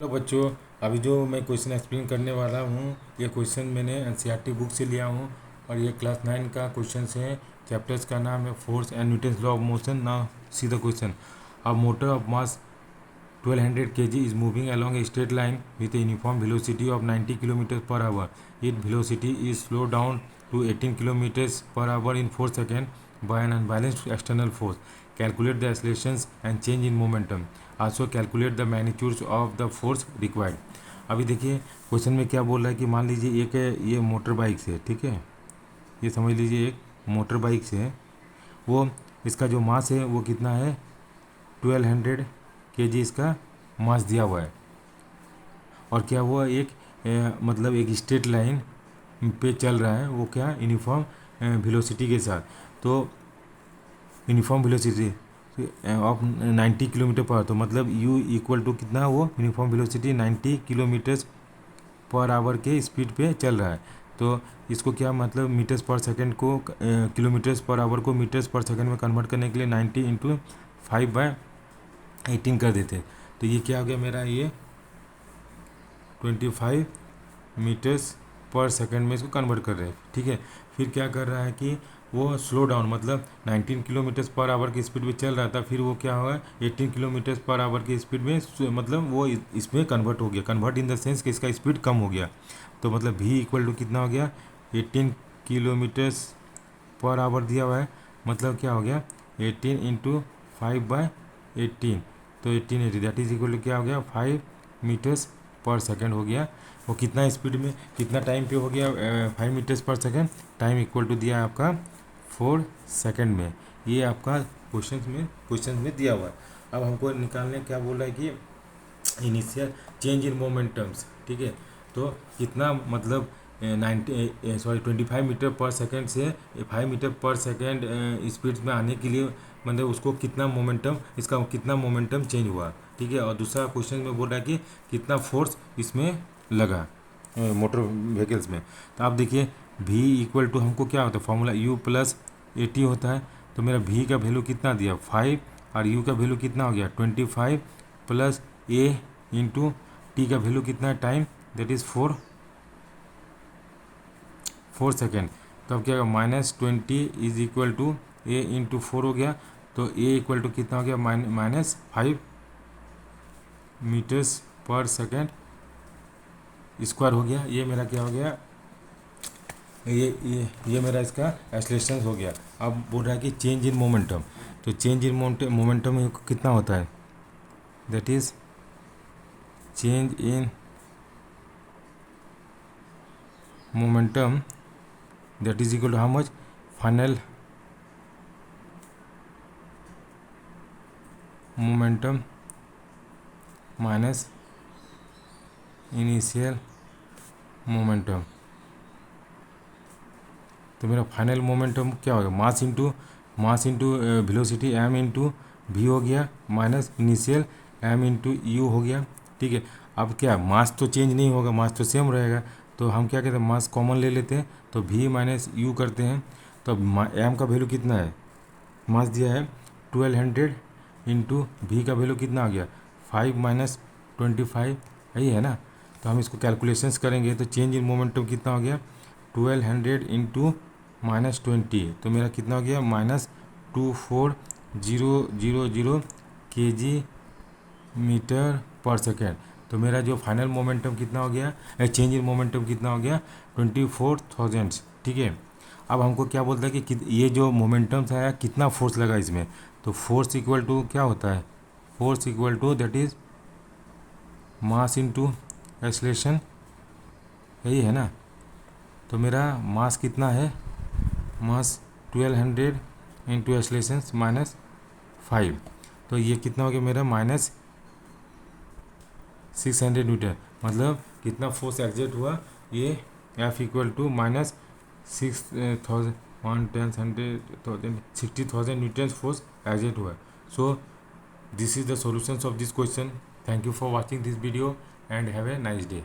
Hello बच्चों, अभी जो मैं क्वेश्चन एक्सप्लेन करने वाला हूँ ये क्वेश्चन मैंने एनसीईआरटी बुक से लिया हूँ और ये क्लास 9 का क्वेश्चन है। चैप्टर्स का नाम है force and Newton's law of motion. Now see the question. A motor of mass 1200 kg is moving along a straight line with a uniform velocity of 90 km per hour. Its velocity is slowed down to 18 km per hour in 4 seconds by an unbalanced external force. Calculate the accelerations and change in momentum. Also calculate the magnitudes of the force required. अभी देखिए question में क्या बोल रहा है कि मान लीजिए एक ये मोटर बाइक से, ठीक है, ये समझ लीजिए एक मोटर बाइक से वो इसका जो मास है वो कितना है 1200 kg इसका मास दिया हुआ है और क्या हुआ एक मतलब एक स्ट्रेट लाइन पे चल रहा है वो क्या यूनिफॉर्म वेलोसिटी के साथ। तो यूनिफॉर्म वेलोसिटी ऑफ 90 किलोमीटर पर, तो मतलब u इक्वल टू कितना वो uniform velocity 90 kilometre per hour के स्पीड पे चल रहा है। तो इसको क्या मतलब मीटर्स पर सेकंड को किलोमीटर्स पर आवर को मीटर्स पर सेकंड में कन्वर्ट करने के लिए 90 इंटू 5/18 कर देते। तो ये क्या हो गया मेरा, ये 25 मीटर्स पर सेकंड में इसको कन्वर्ट कर रहे हैं, ठीक है। फिर क्या कर रहा है कि वो स्लो डाउन मतलब 19 किलोमीटर्स पर आवर की स्पीड में चल रहा था, फिर वो क्या हुआ 18 किलोमीटर्स पर आवर की स्पीड में मतलब वो इसमें कन्वर्ट हो गया। कन्वर्ट इन द सेंस कि इसका स्पीड कम हो गया। तो मतलब v इक्वल टू कितना हो गया 18 किलोमीटर्स पर आवर दिया हुआ है, मतलब क्या हो गया 18 इंटू 5/18, तो 1880 दैट इज इक्वल टू क्या हो गया 5 मीटर्स पर सेकंड हो गया। वो कितना स्पीड में कितना टाइम पे हो गया 5 मीटर्स पर सेकंड। टाइम इक्वल टू दिया है आपका 4 सेकंड में। ये आपका क्वेश्चन में दिया हुआ है। अब हमको निकालने क्या बोल रहा है कि इनिशियल चेंज इन मोमेंटम्स, ठीक है। तो कितना मतलब 25 मीटर पर सेकंड से 5 मीटर पर सेकंड स्पीड में आने के लिए मतलब उसको कितना मोमेंटम, इसका कितना मोमेंटम चेंज हुआ, ठीक है। और दूसरा क्वेश्चन में बोल रहा है कि कितना फोर्स इसमें लगा मोटर व्हीकल्स में। तो आप देखिए v इक्वल टू हमको क्या होता है फॉर्मूला u प्लस AT होता है। तो मेरा v का वैल्यू कितना दिया 5 और u का वैल्यू कितना हो गया 25 प्लस a इंटू टी का वैल्यू कितना है टाइम दैट इज़ 4 सेकेंड। तो अब क्या होगा -20 is equal to a into 4 हो गया। तो a इक्वल टू कितना हो गया -5 मीटर्स पर सेकेंड स्क्वायर हो गया। ये मेरा क्या हो गया, ये मेरा इसका एक्सेलरेशन हो गया। अब बोल रहा है कि चेंज इन मोमेंटम। तो चेंज इन मोमेंटम कितना होता है that is change in momentum that is equal to how much final momentum minus initial momentum. तो मेरा फाइनल मोमेंटम क्या होगा mass into velocity m into v हो गया minus initial m into u हो गया, ठीक है। अब क्या मास तो चेंज नहीं होगा, मास तो सेम रहेगा। तो हम क्या कहते हैं मास कॉमन ले लेते हैं, तो v माइनस यू करते हैं। तो m का वैल्यू कितना है, मास दिया है 1200 इंटू वी का वैल्यू कितना आ गया 5 माइनस 25, यही है ना। तो हम इसको कैलकुलेशंस करेंगे तो चेंज इन मोमेंटम कितना हो गया 1200 इंटू -20, तो मेरा कितना हो गया -24000 kg मीटर पर सेकेंड। तो मेरा जो फाइनल मोमेंटम कितना हो गया चेंज इन मोमेंटम कितना हो गया 24,000, ठीक है। अब हमको क्या बोलता है कि ये जो मोमेंटम्स आया कितना फोर्स लगा इसमें। तो फोर्स इक्वल टू क्या होता है, force equal to that is mass into acceleration, यही है ना। तो मेरा मास कितना है मास 1200 इंटू एक्सेलरेशन -5, तो ये कितना हो गया मेरा -600 न्यूटन। मतलब कितना फोर्स एग्जर्ट हुआ ये F equal to -6000 60,000 newton force exert हुआ। So this is the solutions of this question. Thank you for watching this video and have a nice day.